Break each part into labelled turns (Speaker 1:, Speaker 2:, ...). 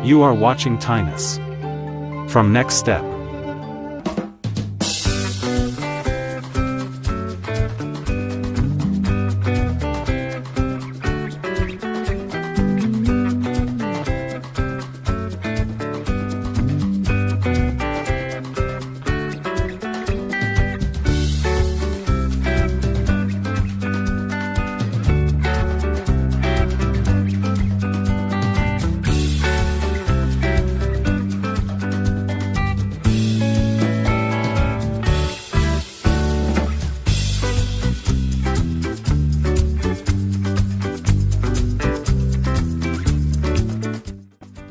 Speaker 1: You are watching Thainess. From Next Step.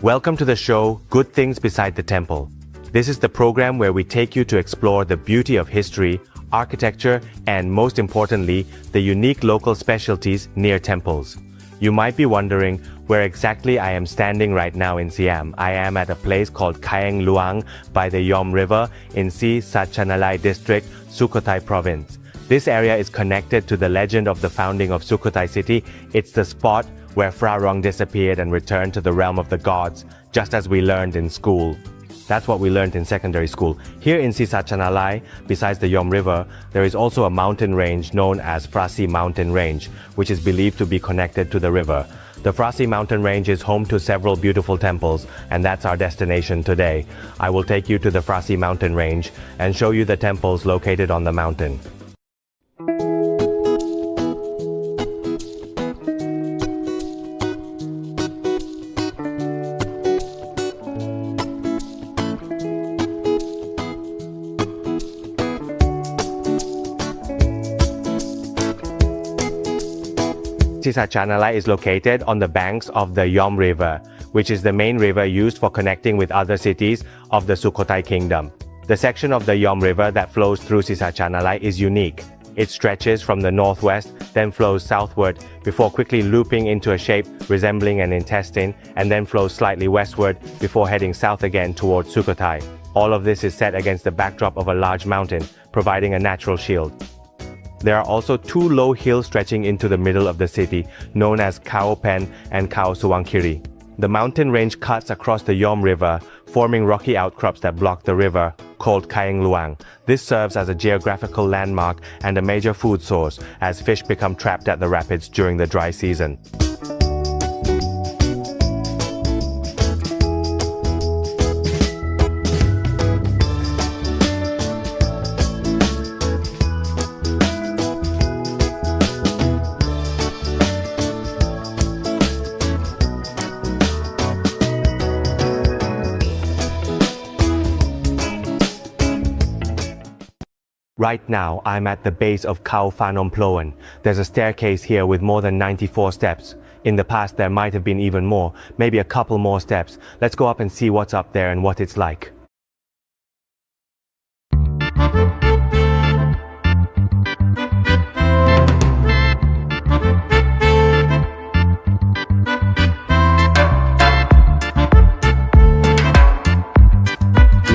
Speaker 2: Welcome to the show, Good Things Beside the Temple. This is the program where we take you to explore the beauty of history, architecture, and most importantly, the unique local specialties near temples. You might be wondering where exactly I am standing right now in Siam. I am at a place called Kaeng Luang by the Yom River in Sisatchanalai district, Sukhothai province. This area is connected to the legend of the founding of Sukhothai city. It's the spot where Phra Rong disappeared and returned to the realm of the gods, just as we learned in school. That's what we learned in secondary school. Here in Sisatchanalai, besides the Yom River, there is also a mountain range known as Frasi Mountain Range, which is believed to be connected to the river. The Frasi Mountain Range is home to several beautiful temples, and that's our destination today. I will take you to the Frasi Mountain Range and show you the temples located on the mountain. Sisatchanalai is located on the banks of the Yom River, which is the main river used for connecting with other cities of the Sukhothai Kingdom. The section of the Yom River that flows through Sisatchanalai is unique. It stretches from the northwest, then flows southward before quickly looping into a shape resembling an intestine, and then flows slightly westward before heading south again towards Sukhothai. All of this is set against the backdrop of a large mountain, providing a natural shield. There are also two low hills stretching into the middle of the city, known as Khao Pen and Khao Suwangkiri. The mountain range cuts across the Yom River, forming rocky outcrops that block the river, called Kaeng Luang. This serves as a geographical landmark and a major food source, as fish become trapped at the rapids during the dry season. Right now, I'm at the base of Khao Phanom Ploen. There's a staircase here with more than 94 steps. In the past, there might have been even more, maybe a couple more steps. Let's go up and see what's up there and what it's like.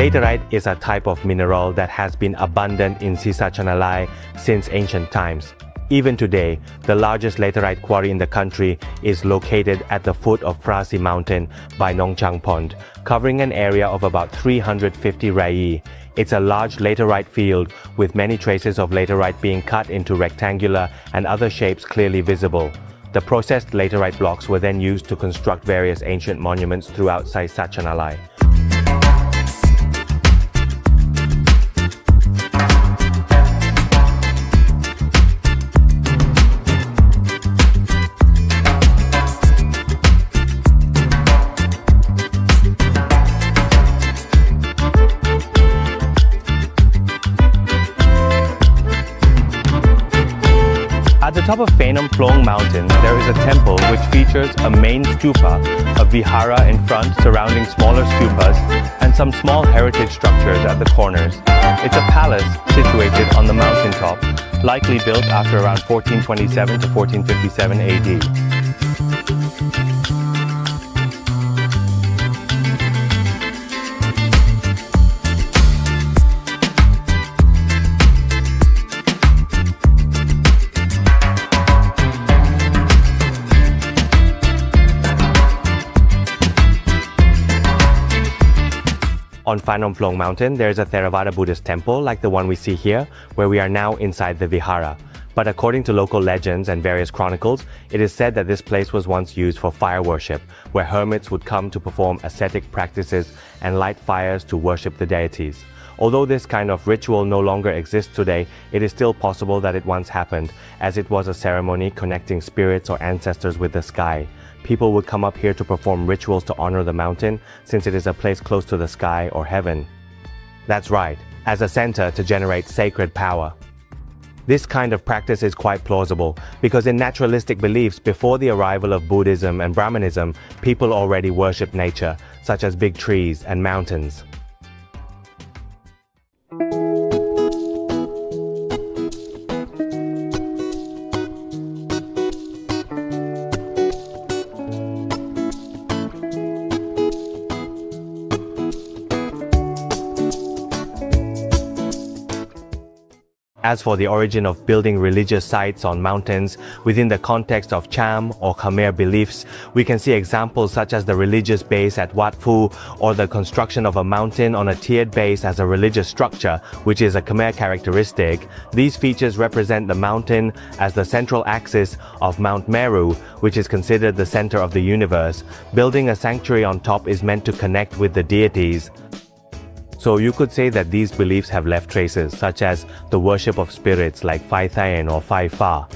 Speaker 2: Laterite is a type of mineral that has been abundant in Sisatchanalai since ancient times. Even today, the largest laterite quarry in the country is located at the foot of Frasi Mountain by Nongchang Pond, covering an area of about 350 rai. It's a large laterite field with many traces of laterite being cut into rectangular and other shapes clearly visible. The processed laterite blocks were then used to construct various ancient monuments throughout Sisatchanalai. At the top of Phanom Ploen Mountain, there is a temple which features a main stupa, a vihara in front surrounding smaller stupas, and some small heritage structures at the corners. It's a palace situated on the mountaintop, likely built after around 1427 to 1457 AD. On Phnom Phlong Mountain, there is a Theravada Buddhist temple like the one we see here, where we are now inside the vihara. But according to local legends and various chronicles, it is said that this place was once used for fire worship, where hermits would come to perform ascetic practices and light fires to worship the deities. Although this kind of ritual no longer exists today, it is still possible that it once happened, as it was a ceremony connecting spirits or ancestors with the sky. People would come up here to perform rituals to honor the mountain, since it is a place close to the sky or heaven. That's right, as a center to generate sacred power. This kind of practice is quite plausible, because in naturalistic beliefs before the arrival of Buddhism and Brahmanism, people already worshipped nature, such as big trees and mountains. As for the origin of building religious sites on mountains within the context of Cham or Khmer beliefs, we can see examples such as the religious base at Wat Phu or the construction of a mountain on a tiered base as a religious structure, which is a Khmer characteristic. These features represent the mountain as the central axis of Mount Meru, which is considered the center of the universe. Building a sanctuary on top is meant to connect with the deities. So you could say that these beliefs have left traces, such as the worship of spirits like Phai Thain or Phai Fa.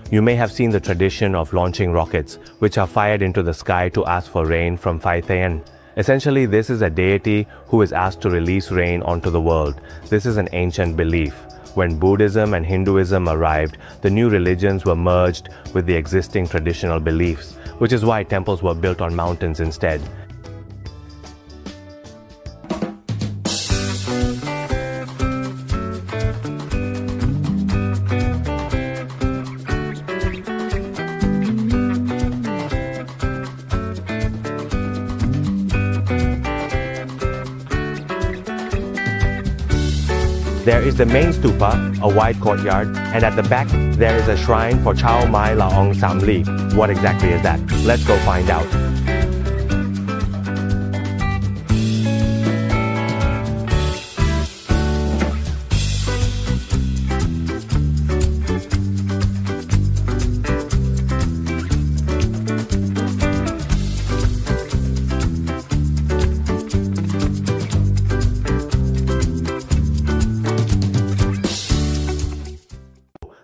Speaker 2: You may have seen the tradition of launching rockets, which are fired into the sky to ask for rain from Phai Thain. Essentially, this is a deity who is asked to release rain onto the world. This is an ancient belief. When Buddhism and Hinduism arrived, the new religions were merged with the existing traditional beliefs, which is why temples were built on mountains instead. There is the main stupa, a wide courtyard, and at the back there is a shrine for Chao Mai Laong Samli. What exactly is that? Let's go find out.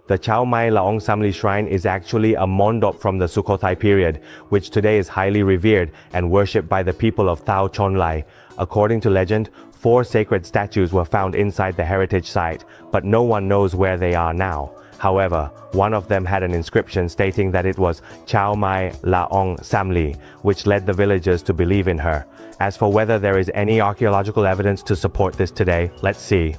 Speaker 2: The Chao Mai Laong Samli Shrine is actually a mondop from the Sukhothai period, which today is highly revered and worshipped by the people of Sisatchanalai. According to legend, 4 sacred statues were found inside the heritage site, but no one knows where they are now. However, one of them had an inscription stating that it was Chao Mai Laong Samli, which led the villagers to believe in her. As for whether there is any archaeological evidence to support this today, let's see.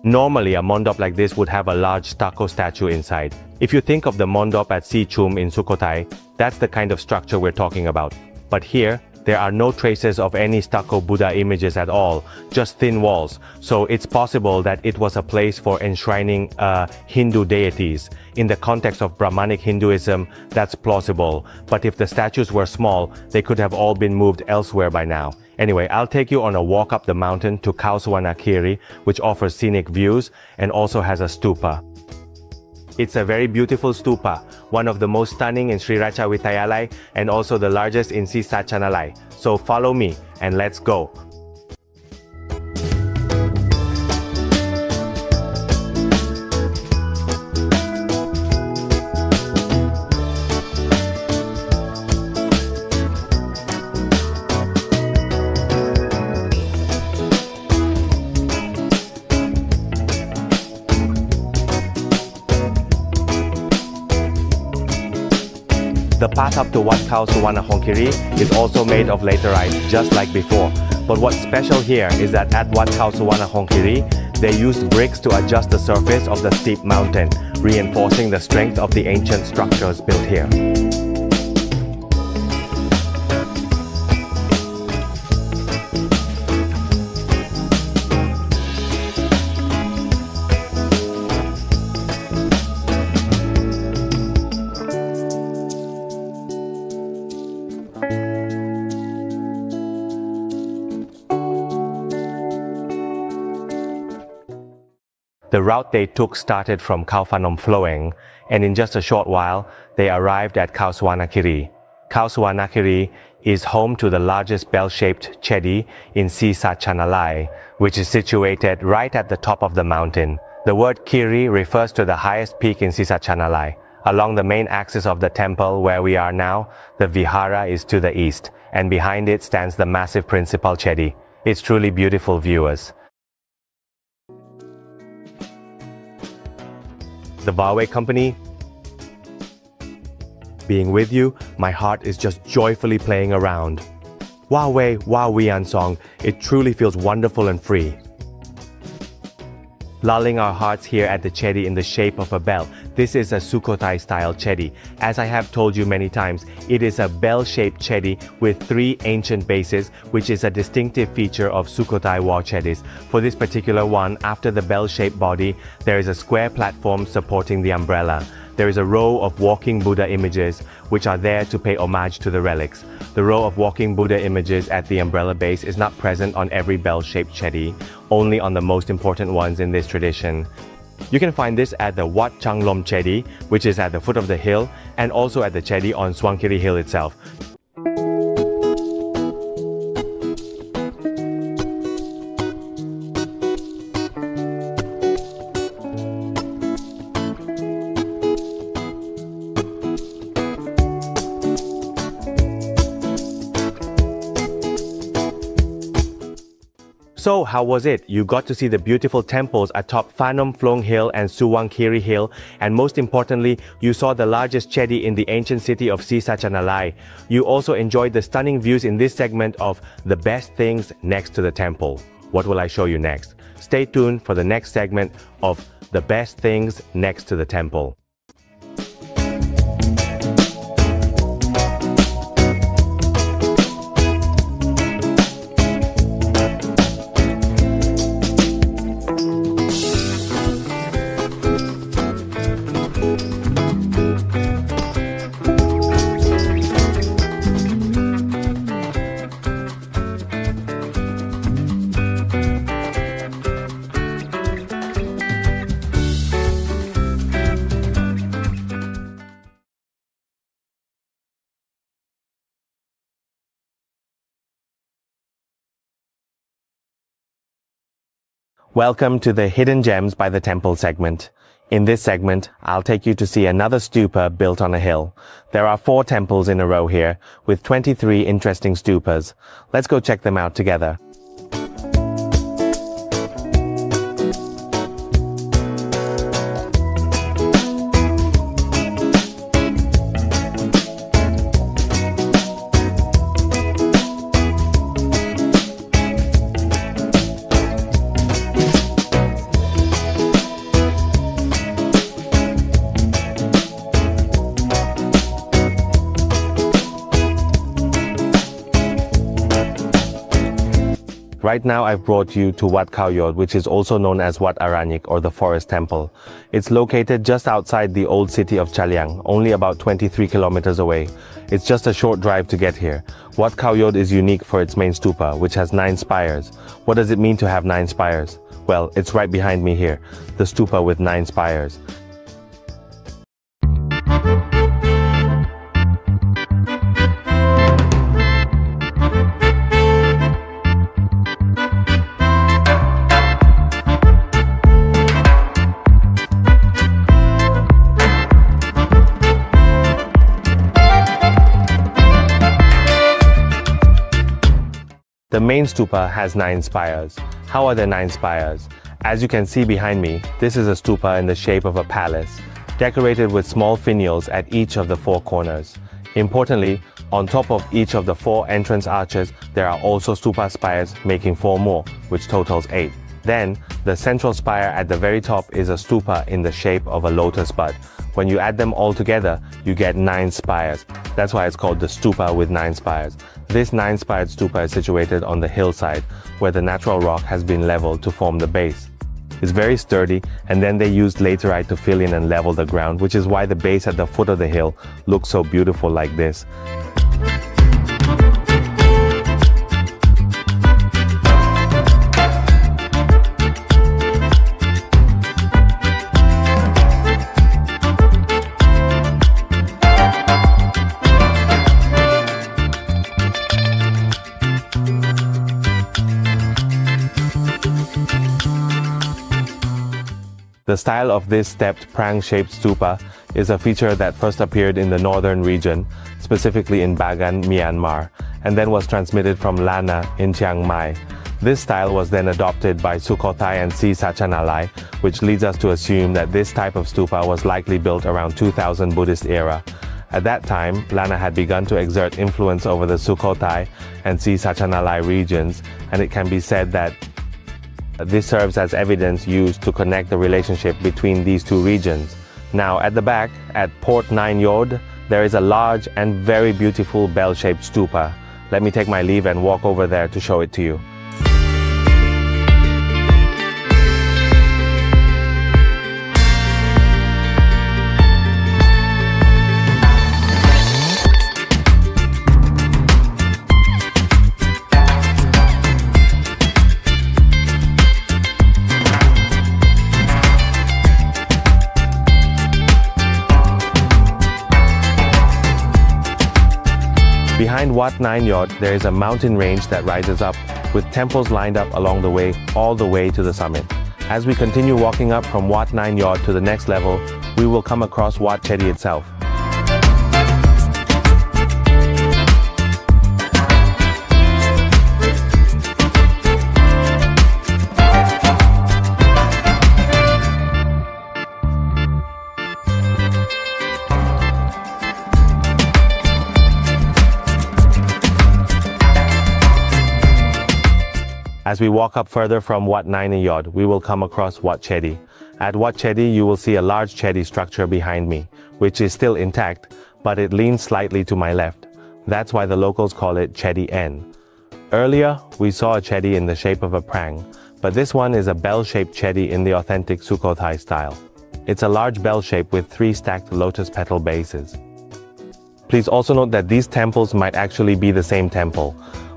Speaker 2: Normally, a mondop like this would have a large stucco statue inside. If you think of the mondop at Si Chum in Sukhothai, that's the kind of structure we're talking about. But here, there are no traces of any stucco Buddha images at all, just thin walls. So it's possible that it was a place for enshrining Hindu deities. In the context of Brahmanic Hinduism, that's plausible. But if the statues were small, they could have all been moved elsewhere by now. Anyway, I'll take you on a walk up the mountain to Khao Suwanakiri, which offers scenic views and also has a stupa. It's a very beautiful stupa, one of the most stunning in Sriracha Vidyalaya and also the largest in Sisatchanalai. So follow me and let's go. The path up to Wat Khao Suwanakiri is also made of laterite, just like before. But what's special here is that at Wat Khao Suwanakiri, they used bricks to adjust the surface of the steep mountain, reinforcing the strength of the ancient structures built here. The route they took started from Khao Phanom Phloeng, and in just a short while, they arrived at Khao Suvarnakiri. Khao Suvarnakiri is home to the largest bell-shaped chedi in Sisatchanalai, which is situated right at the top of the mountain. The word Kiri refers to the highest peak in Sisatchanalai. Along the main axis of the temple where we are now, the vihara is to the east, and behind it stands the massive principal chedi. It's truly beautiful, viewers. The Vawe Company. Being with you, my heart is just joyfully playing around. Wawe Wawian song, it truly feels wonderful and free. Lulling our hearts here at the chedi in the shape of a bell. This is a Sukhothai style chedi. As I have told you many times, it is a bell-shaped chedi with 3 ancient bases, which is a distinctive feature of Sukhothai war chedis. For this particular one, after the bell-shaped body, there is a square platform supporting the umbrella. There is a row of walking Buddha images, which are there to pay homage to the relics. The row of walking Buddha images at the umbrella base is not present on every bell-shaped chedi, only on the most important ones in this tradition. You can find this at the Wat Changlom Chedi, which is at the foot of the hill, and also at the chedi on Suvarnakiri Hill itself. So how was it? You got to see the beautiful temples atop Phanom Phlong Hill and Suvarnakiri Hill, and most importantly, you saw the largest chedi in the ancient city of Sisatchanalai. You also enjoyed the stunning views in this segment of the best things next to the temple. What will I show you next? Stay tuned for the next segment of the best things next to the temple. Welcome to the Hidden Gems by the Temple segment. In this segment, I'll take you to see another stupa built on a hill. There are 4 temples in a row here, with 23 interesting stupas. Let's go check them out together. Right now I've brought you to Wat Khao Yod, which is also known as Wat Aranyik or the Forest Temple. It's located just outside the old city of Chaliang, only about 23 kilometers away. It's just a short drive to get here. Wat Khao Yod is unique for its main stupa, which has 9 spires. What does it mean to have 9 spires? Well, it's right behind me here, the stupa with 9 spires. The main stupa has 9 spires. How are there 9 spires? As you can see behind me, this is a stupa in the shape of a palace, decorated with small finials at each of the 4 corners. Importantly, on top of each of the 4 entrance arches, there are also stupa spires, making 4 more, which totals 8. Then, the central spire at the very top is a stupa in the shape of a lotus bud. When you add them all together, you get 9 spires. That's why it's called the stupa with 9 spires. This 9-spired stupa is situated on the hillside, where the natural rock has been leveled to form the base. It's very sturdy, and then they used laterite to fill in and level the ground, which is why the base at the foot of the hill looks so beautiful like this. The style of this stepped prang-shaped stupa is a feature that first appeared in the northern region, specifically in Bagan, Myanmar, and then was transmitted from Lana in Chiang Mai. This style was then adopted by Sukhothai and Sisatchanalai, which leads us to assume that this type of stupa was likely built around 2000 Buddhist era. At that time, Lana had begun to exert influence over the Sukhothai and Sisatchanalai regions, and it can be said that this serves as evidence used to connect the relationship between these two regions. Now, at the back, at Port 9 Yod, there is a large and very beautiful bell-shaped stupa. Let me take my leave and walk over there to show it to you. Behind Wat Nine Yod, there is a mountain range that rises up, with temples lined up along the way, all the way to the summit. As we continue walking up from Wat Nine Yod to the next level, we will come across Wat Chedi itself. As we walk up further from Wat Nine Yod, we will come across Wat Chedi. At Wat Chedi, you will see a large Chedi structure behind me, which is still intact, but it leans slightly to my left. That's why the locals call it Chedi N. Earlier, we saw a Chedi in the shape of a prang, but this one is a bell-shaped Chedi in the authentic Sukhothai style. It's a large bell shape with 3 stacked lotus petal bases. Please also note that these temples might actually be the same temple.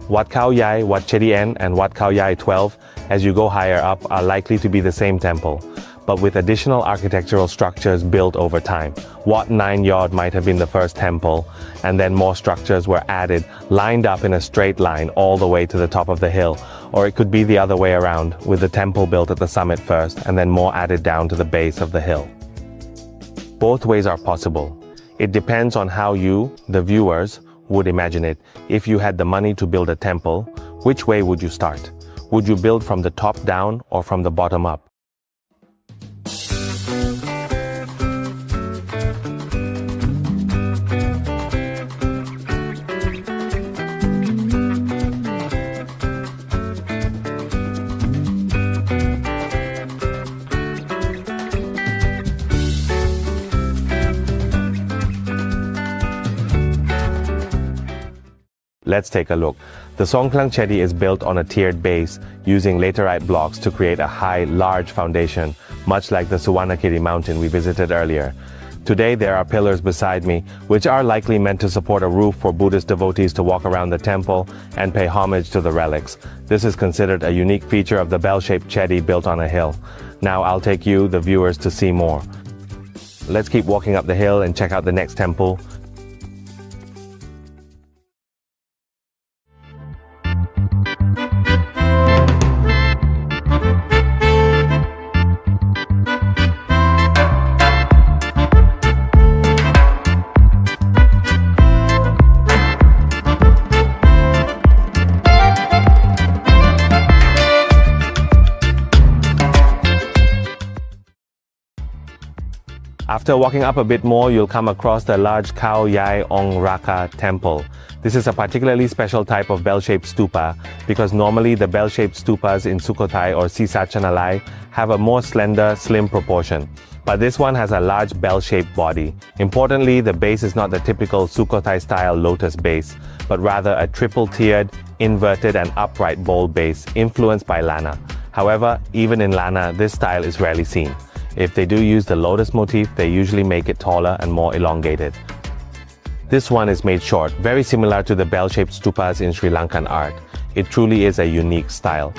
Speaker 2: Wat Khao Yai, Wat Chedi N, and Wat Khao Yai 12, as you go higher up, are likely to be the same temple, but with additional architectural structures built over time. Wat Nine Yod might have been the first temple, and then more structures were added, lined up in a straight line all the way to the top of the hill, or it could be the other way around, with the temple built at the summit first, and then more added down to the base of the hill. Both ways are possible. It depends on how you, the viewers, would imagine it. If you had the money to build a temple, which way would you start? Would you build from the top down or from the bottom up? Let's take a look. The Songklang Chedi is built on a tiered base using laterite blocks to create a high, large foundation, much like the Suvarnakiri mountain we visited earlier. Today there are pillars beside me, which are likely meant to support a roof for Buddhist devotees to walk around the temple and pay homage to the relics. This is considered a unique feature of the bell-shaped Chedi built on a hill. Now I'll take you, the viewers, to see more. Let's keep walking up the hill and check out the next temple. After walking up a bit more, you'll come across the large Khao Yai Ong Raka temple. This is a particularly special type of bell-shaped stupa because normally the bell-shaped stupas in Sukhothai or Sisatchanalai have a more slender, slim proportion. But this one has a large bell-shaped body. Importantly, the base is not the typical Sukhothai-style lotus base, but rather a triple-tiered, inverted and upright bowl base influenced by Lana. However, even in Lana, this style is rarely seen. If they do use the lotus motif, they usually make it taller and more elongated. This one is made short, very similar to the bell-shaped stupas in Sri Lankan art. It truly is a unique style.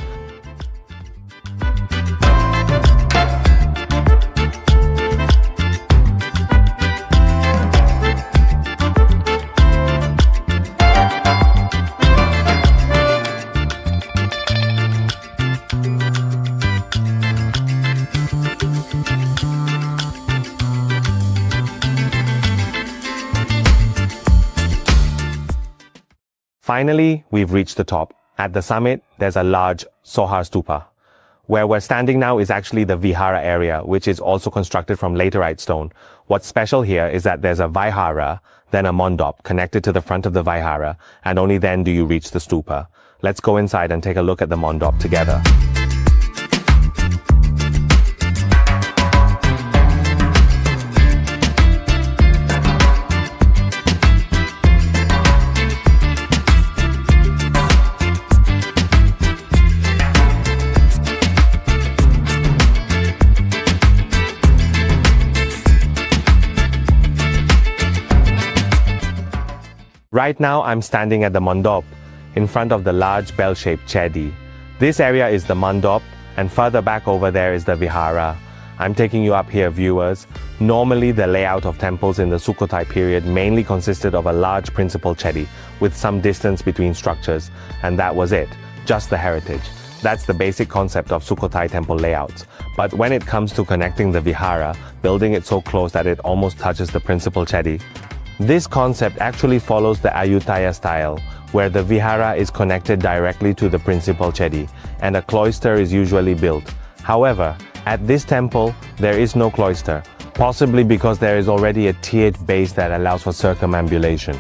Speaker 2: Finally, we've reached the top. At the summit, there's a large Sohar stupa. Where we're standing now is actually the vihara area, which is also constructed from laterite stone. What's special here is that there's a vihara, then a mandap connected to the front of the vihara, and only then do you reach the stupa. Let's go inside and take a look at the mandap together. Right now, I'm standing at the mandap in front of the large bell-shaped chedi. This area is the mandap, and further back over there is the vihara. I'm taking you up here, viewers. Normally, the layout of temples in the Sukhothai period mainly consisted of a large principal chedi with some distance between structures, and that was it, just the heritage. That's the basic concept of Sukhothai temple layouts. But when it comes to connecting the vihara, building it so close that it almost touches the principal chedi, this concept actually follows the Ayutthaya style, where the vihara is connected directly to the principal chedi, and a cloister is usually built. However, at this temple, there is no cloister, possibly because there is already a tiered base that allows for circumambulation.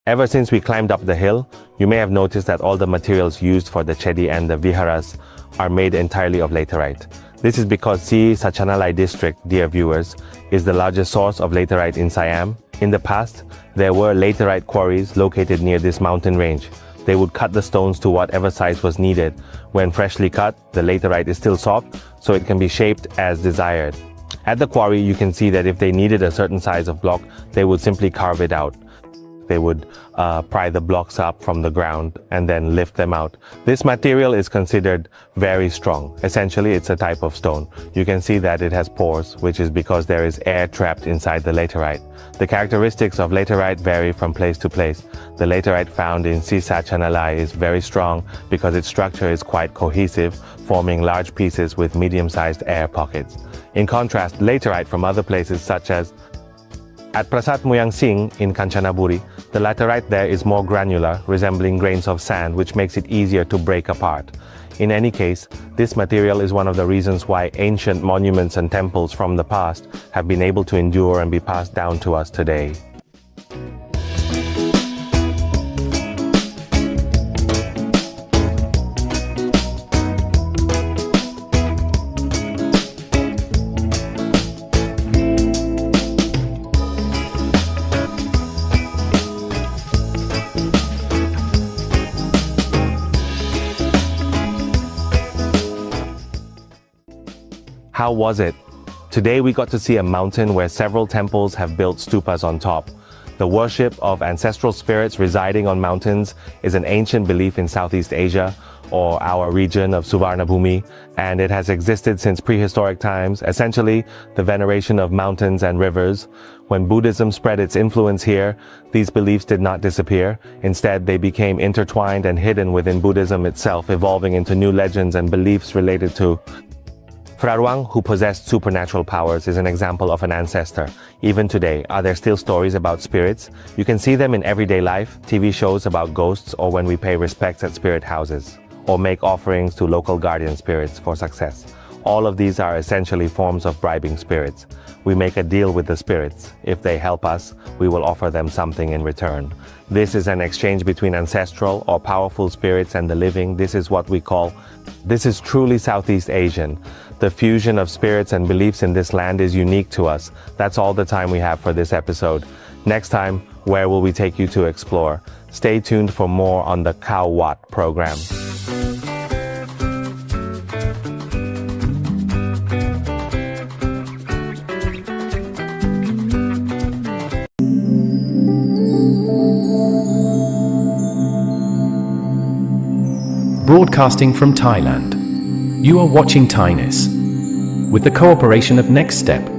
Speaker 2: Ever since we climbed up the hill, you may have noticed that all the materials used for the chedi and the viharas are made entirely of laterite. This is because Sisatchanalai district, dear viewers, is the largest source of laterite in Siam. In the past, there were laterite quarries located near this mountain range. They would cut the stones to whatever size was needed. When freshly cut, the laterite is still soft, so it can be shaped as desired. At the quarry, you can see that if they needed a certain size of block, they would simply carve it out. They would pry the blocks up from the ground and then lift them out. This material is considered very strong. Essentially, it's a type of stone. You can see that it has pores, which is because there is air trapped inside the laterite. The characteristics of laterite vary from place to place. The laterite found in Sisatchanalai is very strong because its structure is quite cohesive, forming large pieces with medium-sized air pockets. In contrast, laterite from other places such as at Prasat Muyang Singh in Kanchanaburi, the laterite there is more granular, resembling grains of sand, which makes it easier to break apart. In any case, this material is one of the reasons why ancient monuments and temples from the past have been able to endure and be passed down to us today. How was it? Today we got to see a mountain where several temples have built stupas on top. The worship of ancestral spirits residing on mountains is an ancient belief in Southeast Asia, or our region of Suvarnabhumi, and it has existed since prehistoric times, essentially the veneration of mountains and rivers. When Buddhism spread its influence here, these beliefs did not disappear. Instead, they became intertwined and hidden within Buddhism itself, evolving into new legends and beliefs related to Fraruang, who possessed supernatural powers, is an example of an ancestor. Even today, are there still stories about spirits? You can see them in everyday life, TV shows about ghosts, or when we pay respects at spirit houses, or make offerings to local guardian spirits for success. All of these are essentially forms of bribing spirits. We make a deal with the spirits. If they help us, we will offer them something in return. This is an exchange between ancestral or powerful spirits and the living. This is truly Southeast Asian. The fusion of spirits and beliefs in this land is unique to us. That's all the time we have for this episode. Next time, where will we take you to explore? Stay tuned for more on the Khao Wat program.
Speaker 3: Broadcasting from Thailand. You are watching Thainess. with the cooperation of Next Step.